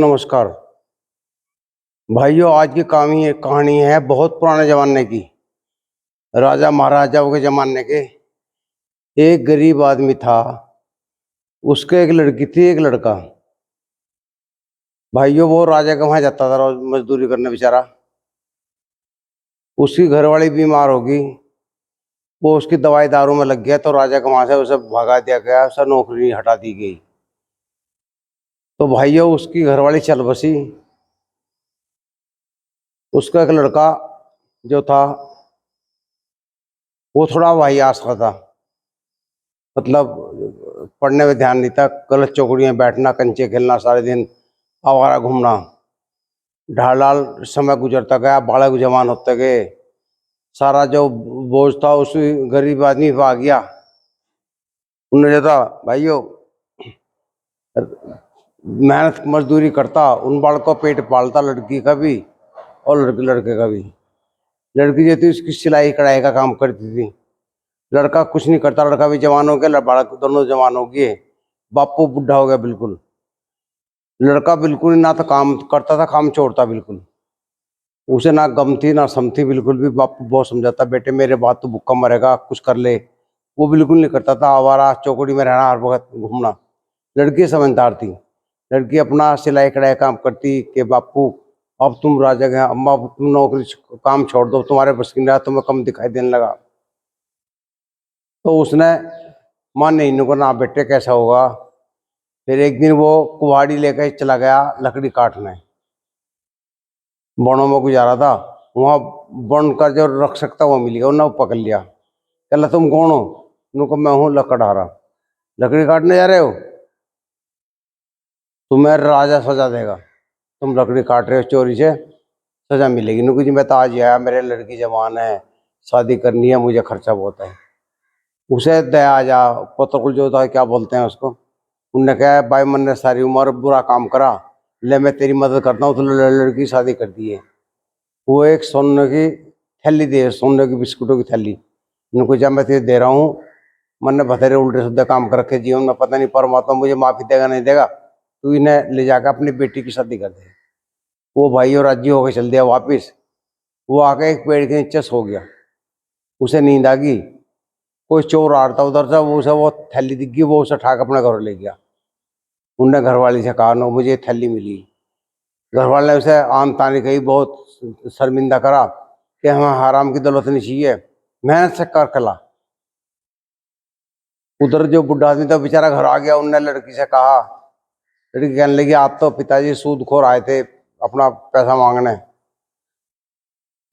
नमस्कार भाइयों। आज की कहानी है बहुत पुराने जमाने की, राजा महाराजाओं के जमाने के। एक गरीब आदमी था, उसके एक लड़की थी, एक लड़का। भाइयों, वो राजा के वहां जाता था रोज मजदूरी करने बेचारा। उसकी घरवाली बीमार होगी, वो उसकी दवाई दारू में लग गया तो राजा के वहां से उसे भगा दिया गया, उसे नौकरी हटा दी गई। तो भाइयों, उसकी घरवाली चल बसी। उसका एक लड़का जो था वो थोड़ा वाहियात सा था, मतलब पढ़ने में ध्यान नहीं था, गलत चौकड़ियाँ बैठना, कंचे खेलना, सारे दिन आवारा घूमना। ढाल ढाल समय गुजरता गया, बालक जवान होते गए। सारा जो बोझ था उस गरीब आदमी पे आ गया। उन्होंने जो था भाइयों, मेहनत मजदूरी करता, उन बालकों का पेट पालता, लड़की का भी और लड़के का भी। लड़की जो थी उसकी सिलाई कढ़ाई का काम करती थी। लड़का कुछ नहीं करता, लड़का भी जवान हो गया, बालक दोनों जवान हो गए। बापू बुढ़ा हो गया बिल्कुल। लड़का बिल्कुल ना तो काम करता था, काम छोड़ता बिल्कुल। उसे ना गम थी ना सम थी बिल्कुल भी। बापू बहुत समझाता, बेटे मेरे बाद तो भूखा मरेगा, कुछ कर ले। वो बिल्कुल नहीं करता था, आवारा चौकड़ी में रहना, हर वक्त घूमना। लड़की समझदार थी। लड़की अपना सिलाई कढ़ाई काम करती कि बापू अब तुम राजा गए, अम्मा अब तुम नौकरी काम छोड़ दो, तुम्हारे बस की नहीं रहा, तुम्हें कम दिखाई देने लगा। तो उसने माने ही नहीं को, ना बेटे कैसा होगा। फिर एक दिन वो कुल्हाड़ी लेकर चला गया लकड़ी काटने। वनों में गुजारा था, वहाँ वन का जो रख सकता वो मिल गया, उन्होंने पकड़ लिया। कहला तुम कौन हो? उनको मैं हूँ लकड़हारा। लकड़ी काटने जा रहे हो? तुम्हें राजा सजा देगा, तुम लकड़ी काट रहे हो चोरी से, सजा मिलेगी। नुको जी मैं तो आज ही आया, मेरे लड़की जवान है, शादी करनी है, मुझे खर्चा बहुत है। उसे दया आ जा, पतकुल जो होता है क्या बोलते हैं उसको। उनने कहा भाई मन ने सारी उम्र बुरा काम करा, ले मैं तेरी मदद करता हूँ, तो लड़की की शादी कर दी है। वो एक सोने की थैली दे, सोने की बिस्कुटों की थैली। उनको जब मैं तुझे दे रहा हूँ, मन ने बतेरे उल्टे सीधे काम कर रखे जीवन में, पता नहीं परमात्मा मुझे माफी देगा नहीं देगा, तू इन्हें ले जाकर अपनी बेटी की शादी कर दे। वो भाई और राजी होकर चल दिया वापिस। वो आके एक पेड़ के नीचे सो गया। उसे नींद आ गई। कोई चोर आ रहा था उधर से, वो उसे वो थैली दिख गई, वो उसे उठा के अपने घर ले गया। उनने घरवाली से कहा नो मुझे थैली मिली। घरवाले ने उसे आन तानी कही, बहुत शर्मिंदा करा कि हमें हराम की दौलत नहीं चाहिए, मेहनत से कर कला। उधर जो बुढ़ा आदमी था बेचारा घर आ गया। उनने लड़की से कहा, लड़की कहने लगी आप तो पिताजी सूदखोर आए थे अपना पैसा मांगने।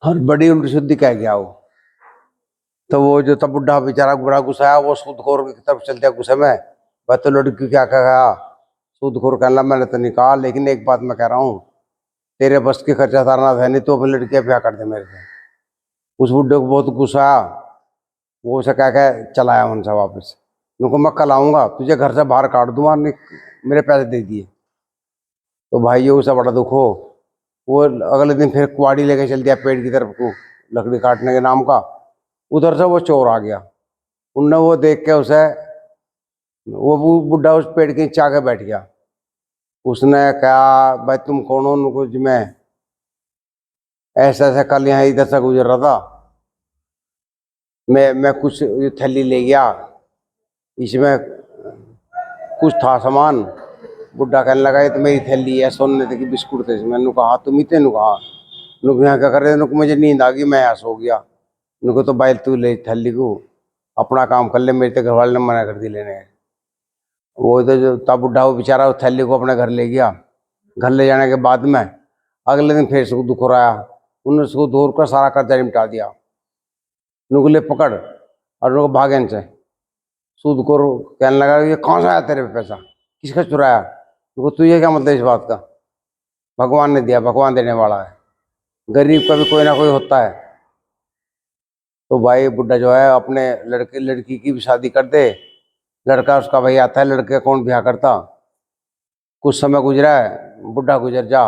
और बड़ी उल्टी सीधी कह गया वो। तो वो जो था बुढ़ा बेचारा बड़ा गुस्साया, वो सूदखोर की तरफ चल दिया गुस्से में। वह तो लड़की क्या कहा, सूदखोर कहना मैंने तो नहीं कहा, लेकिन एक बात मैं कह रहा हूँ, तेरे बस की खर्चा तारना है नहीं तो अपनी लड़कियां ब्याह कर दे मेरे से। उस बुढ़े को बहुत गुस्सा आया। वो उसे कह के चलाया उनसे वापस। उनको मैं कल आऊँगा, तुझे घर से बाहर काट दूंगा, मेरे पैसे दे दिए। तो भाइयों उसे बड़ा दुख हो। वो अगले दिन फिर कुआड़ी लेके चल दिया पेड़ की तरफ को, लकड़ी काटने के नाम का। उधर से वो चोर आ गया। उनने वो देख के उसे, वो बुढ़ा उस पेड़ के नीचे आके बैठ गया। उसने कहा भाई तुम कौन हो? उनको जी मैं ऐसा ऐसा कल यहाँ इधर से गुजर रहा था, मैं कुछ ये थैली ले गया, इसमें कुछ था सामान। बुढ़ा कहने लगा ये तो मेरी थैली है, सोने की बिस्कुट थे इसमें। नु कहा तुम ही थे? नु कहा नुक यहाँ क्या कर रहे? नुक मुझे नींद आ गई, मैं यहाँ सो गया। नुको तो भाई तू ले थैली को, अपना काम कर ले, मेरे तो घर वाले ने मना कर दी लेने। वो इधर जो था बुढ़ा, वो बेचारा उस थैली को अपने घर ले गया। घर ले जाने के बाद में अगले दिन फिर उसको दुख हो रहा। उन्होंने उसको दूर कर सारा कर्जा निपटा दिया। नुकले पकड़ और उनको भागे से। सूद को कहने लगा ये कहाँ से आया तेरे पे पैसा, किसका चुराया? तो तुझे क्या मतलब इस बात का? भगवान ने दिया, भगवान देने वाला है, गरीब का भी कोई ना कोई होता है। तो भाई बुढ़ा जो है अपने लड़के लड़की की भी शादी कर दे। लड़का उसका भाई आता है, लड़के कौन ब्याह करता। कुछ समय गुजरा है, बुढ़ा गुजर जा,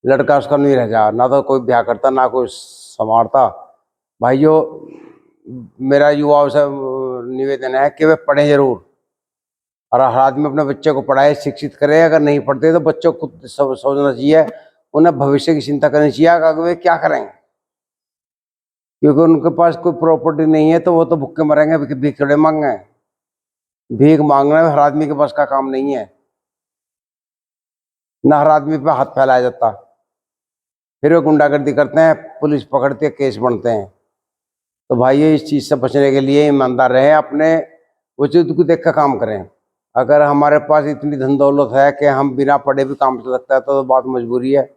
लड़का उसका नहीं रह जा, ना तो कोई ब्याह करता ना कोई संवारता। भाइयों, मेरा युवाओं से निवेदन है कि वे पढ़ें जरूर, और हर आदमी अपने बच्चे को पढ़ाए, शिक्षित करे। अगर नहीं पढ़ते तो बच्चों को खुद सोचना चाहिए, उन्हें भविष्य की चिंता करनी चाहिए कि वे क्या करेंगे, क्योंकि उनके पास कोई प्रॉपर्टी नहीं है तो वो तो भूखे मरेंगे, भिखड़े मांगे। भीख मांगना हर आदमी के पास का काम नहीं है, ना हर आदमी पे हाथ फैलाया जाता। फिर वो गुंडागर्दी करते हैं, पुलिस पकड़ती है, केस बनते हैं। तो भाई इस चीज़ से बचने के लिए ईमानदार रहें, अपने वजूद को देख कर काम करें। अगर हमारे पास इतनी धन दौलत है कि हम बिना पढ़े भी काम चल सकता है तो बात मजबूरी है,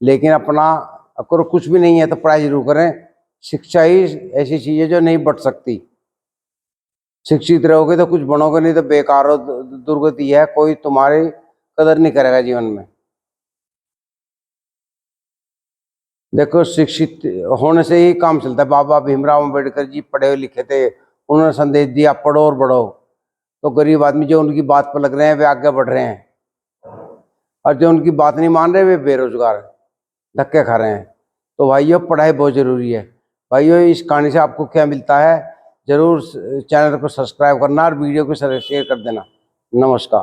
लेकिन अपना अगर कुछ भी नहीं है तो पढ़ाई जरूर करें। शिक्षा ही ऐसी चीज़ है जो नहीं बट सकती। शिक्षित रहोगे तो कुछ बनोगे, नहीं तो बेकार हो, दुर्गति है, कोई तुम्हारी कदर नहीं करेगा जीवन में। देखो शिक्षित होने से ही काम चलता है। बाबा भीमराव अम्बेडकर जी पढ़े लिखे थे, उन्होंने संदेश दिया पढ़ो और बढ़ो। तो गरीब आदमी जो उनकी बात पर लग रहे हैं वे आगे बढ़ रहे हैं, और जो उनकी बात नहीं मान रहे वे बेरोजगार धक्के खा रहे हैं। तो भाइयों पढ़ाई बहुत जरूरी है। भाइयों इस कहानी से आपको क्या मिलता है, जरूर चैनल को सब्सक्राइब करना और वीडियो को शेयर कर देना। नमस्कार।